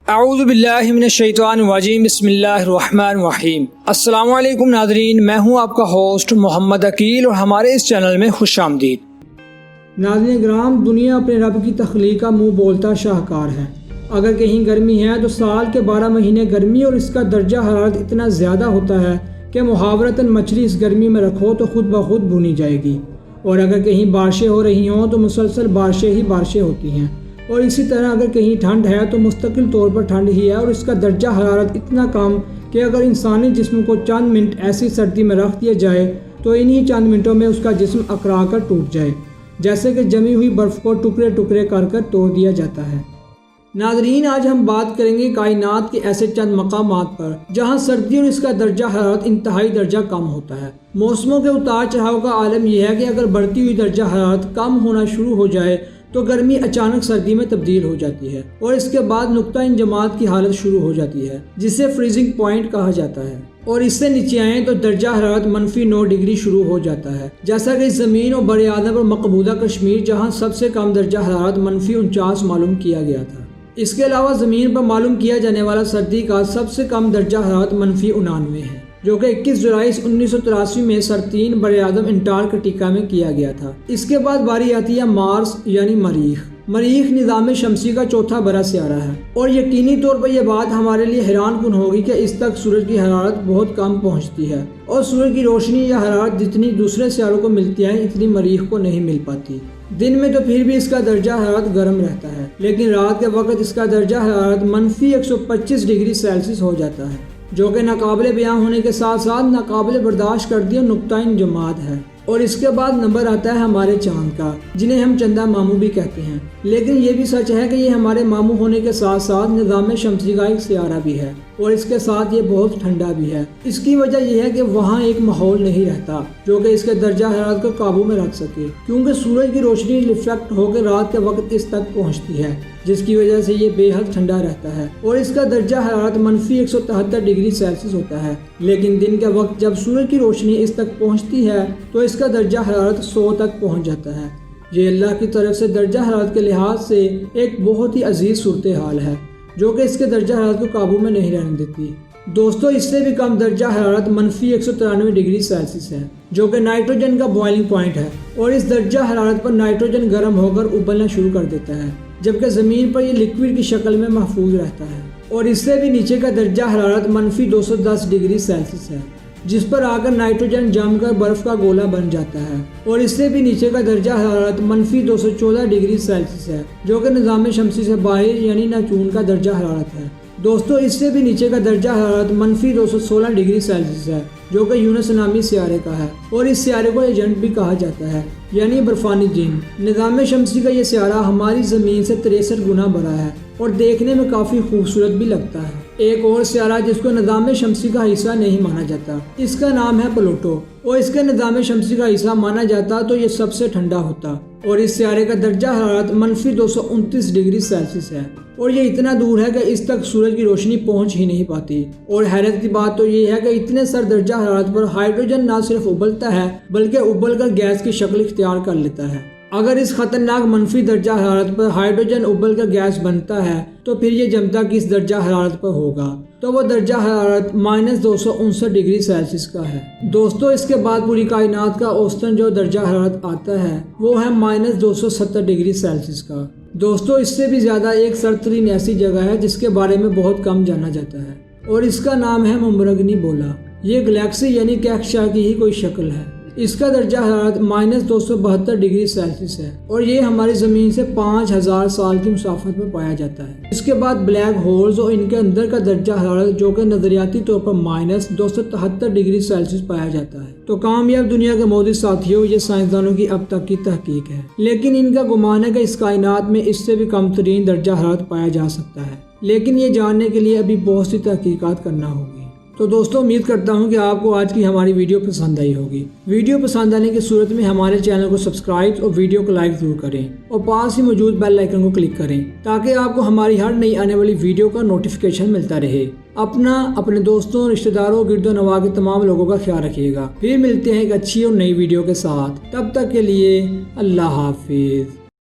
اعوذ باللہ من الشیطان الرجیم، بسم اللہ الرحمن الرحیم۔ السلام علیکم ناظرین، میں ہوں آپ کا ہوسٹ محمد عقیل اور ہمارے اس چینل میں خوش آمدید۔ ناظرین کرام، دنیا اپنے رب کی تخلیق کا منہ بولتا شاہکار ہے۔ اگر کہیں گرمی ہے تو سال کے 12 مہینے گرمی اور اس کا درجہ حرارت اتنا زیادہ ہوتا ہے کہ محاورتاً مچھلی اس گرمی میں رکھو تو خود بخود بھونی جائے گی، اور اگر کہیں بارشیں ہو رہی ہوں تو مسلسل بارشیں ہی بارشیں ہوتی ہیں، اور اسی طرح اگر کہیں ٹھنڈ ہے تو مستقل طور پر ٹھنڈ ہی ہے، اور اس کا درجہ حرارت اتنا کم کہ اگر انسانی جسم کو چند منٹ ایسی سردی میں رکھ دیا جائے تو انہی چند منٹوں میں اس کا جسم اکڑا کر ٹوٹ جائے، جیسے کہ جمی ہوئی برف کو ٹکڑے ٹکڑے کر کر توڑ دیا جاتا ہے۔ ناظرین، آج ہم بات کریں گے کائنات کے ایسے چند مقامات پر جہاں سردی اور اس کا درجہ حرارت انتہائی درجہ کم ہوتا ہے۔ موسموں کے اتار چڑھاؤ کا عالم یہ ہے کہ اگر بڑھتی ہوئی درجہ حرارت کم ہونا شروع ہو جائے تو گرمی اچانک سردی میں تبدیل ہو جاتی ہے، اور اس کے بعد نقطہ انجماد کی حالت شروع ہو جاتی ہے جسے فریزنگ پوائنٹ کہا جاتا ہے، اور اس سے نیچے آئیں تو درجہ حرارت -9 ڈگری شروع ہو جاتا ہے، جیسا کہ زمین اور بر اعظم اور مقبوضہ کشمیر جہاں سب سے کم درجہ حرارت -49 معلوم کیا گیا تھا۔ اس کے علاوہ زمین پر معلوم کیا جانے والا سردی کا سب سے کم درجہ حرارت -99 ہے، جو کہ 21 جولائی 1983 میں سر3 بر اعظم انٹارکٹیکا میں کیا گیا تھا۔ اس کے بعد باری آتی ہے مارس یعنی مریخ۔ مریخ نظام شمسی کا چوتھا بڑا سیارہ ہے، اور یقینی طور پر یہ بات ہمارے لیے حیران کن ہوگی کہ اس تک سورج کی حرارت بہت کم پہنچتی ہے، اور سورج کی روشنی یا حرارت جتنی دوسرے سیاروں کو ملتی ہے اتنی مریخ کو نہیں مل پاتی۔ دن میں تو پھر بھی اس کا درجہ حرارت گرم رہتا ہے، لیکن رات کے وقت اس کا درجہ حرارت -125 ڈگری سیلسیس ہو جاتا ہے، جو کہ ناقابل بیان ہونے کے ساتھ ساتھ ناقابل برداشت کردی اور نقطہ انجماد ہے۔ اور اس کے بعد نمبر آتا ہے ہمارے چاند کا، جنہیں ہم چندہ ماموں بھی کہتے ہیں، لیکن یہ بھی سچ ہے کہ یہ ہمارے ماموں ہونے کے ساتھ ساتھ نظام شمسی کا ایک سیارہ بھی ہے، اور اس کے ساتھ یہ بہت ٹھنڈا بھی ہے۔ اس کی وجہ یہ ہے کہ وہاں ایک ماحول نہیں رہتا جو کہ اس کے درجہ حرارت کو قابو میں رکھ سکے، کیونکہ سورج کی روشنی ریفلیکٹ ہو کے رات کے وقت اس تک پہنچتی ہے، جس کی وجہ سے یہ بے حد ٹھنڈا رہتا ہے، اور اس کا درجہ حرارت -173 ڈگری سیلسیس ہوتا ہے۔ لیکن دن کے وقت جب سورج کی روشنی اس تک پہنچتی ہے تو اس کا درجہ حرارت 100 تک پہنچ جاتا ہے۔ یہ اللہ کی طرف سے درجہ حرارت کے لحاظ سے ایک بہت ہی عزیز صورتحال ہے جو کہ اس کے درجہ حرارت کو قابو میں نہیں رہنے دیتی۔ دوستو، اس سے بھی کم درجہ حرارت -193 ڈگری سیلسیس ہے، جو کہ نائٹروجن کا بوائلنگ پوائنٹ ہے، اور اس درجہ حرارت پر نائٹروجن گرم ہو کر ابلنا شروع کر دیتا ہے، جبکہ زمین پر یہ لیکوڈ کی شکل میں محفوظ رہتا ہے۔ اور اس سے بھی نیچے کا درجہ حرارت -210 ڈگری سیلسیس ہے، جس پر آ کر نائٹروجن جم کر برف کا گولا بن جاتا ہے، اور اس سے بھی نیچے کا درجہ حرارت -214 ڈگری سیلسیس ہے، جو کہ نظام شمسی سے باہر یعنی نیپچون کا درجہ حرارت ہے۔ دوستو، اس سے بھی نیچے کا درجہ حرارت -216 ڈگری سیلسیس ہے، جو کہ یونس نامی سیارے کا ہے، اور اس سیارے کو ایجنٹ بھی کہا جاتا ہے، یعنی برفانی جن۔ نظام شمسی کا یہ سیارہ ہماری زمین سے 63 گنا بڑا ہے اور دیکھنے میں کافی خوبصورت بھی لگتا ہے۔ ایک اور سیارہ جس کو نظام شمسی کا حصہ نہیں مانا جاتا، اس کا نام ہے پلوٹو، اور اس کے نظام شمسی کا حصہ مانا جاتا تو یہ سب سے ٹھنڈا ہوتا، اور اس سیارے کا درجہ حرارت -229 ڈگری سیلسیس ہے، اور یہ اتنا دور ہے کہ اس تک سورج کی روشنی پہنچ ہی نہیں پاتی۔ اور حیرت کی بات تو یہ ہے کہ اتنے سر درجہ حرارت پر ہائیڈروجن نہ صرف ابلتا ہے بلکہ ابل کر گیس کی شکل اختیار کر لیتا ہے۔ اگر اس خطرناک منفی درجہ حرارت پر ہائیڈروجن ابل کر گیس بنتا ہے تو پھر یہ جمتا کس درجہ حرارت پر ہوگا؟ تو وہ درجہ حرارت -259 ڈگری سیلسیس کا ہے۔ دوستو، اس کے بعد پوری کائنات کا اوسطن جو درجہ حرارت آتا ہے وہ ہے -270 ڈگری سیلسیس کا۔ دوستو، اس سے بھی زیادہ ایک سرترین ایسی جگہ ہے جس کے بارے میں بہت کم جانا جاتا ہے، اور اس کا نام ہے ممرگنی بولا۔ یہ گلیکسی یعنی کہکشاں کی ہی کوئی شکل ہے۔ اس کا درجہ حرارت -272 ڈگری سیلسیس ہے، اور یہ ہماری زمین سے 5000 سال کی مسافت پر پایا جاتا ہے۔ اس کے بعد بلیک ہولز اور ان کے اندر کا درجہ حرارت جو کہ نظریاتی طور پر -273 ڈگری سیلسیس پایا جاتا ہے۔ تو کامیاب دنیا کے مودی ساتھیوں، یہ سائنسدانوں کی اب تک کی تحقیق ہے، لیکن ان کا گمان ہے کہ اس کائنات میں اس سے بھی کم ترین درجہ حرارت پایا جا سکتا ہے، لیکن یہ جاننے کے لیے ابھی بہت سی تحقیقات کرنا ہوگی۔ تو دوستوں، امید کرتا ہوں کہ آپ کو آج کی ہماری ویڈیو پسند آئی ہوگی۔ ویڈیو پسند آنے کی صورت میں ہمارے چینل کو سبسکرائب اور ویڈیو کو لائک ضرور کریں، اور پاس ہی موجود بیل آئیکن کو کلک کریں تاکہ آپ کو ہماری ہر نئی آنے والی ویڈیو کا نوٹیفیکیشن ملتا رہے۔ اپنے دوستوں، رشتہ داروں، گرد و نواح کے تمام لوگوں کا خیال رکھیے گا۔ پھر ملتے ہیں ایک اچھی اور نئی ویڈیو کے ساتھ، تب تک کے لیے اللہ حافظ۔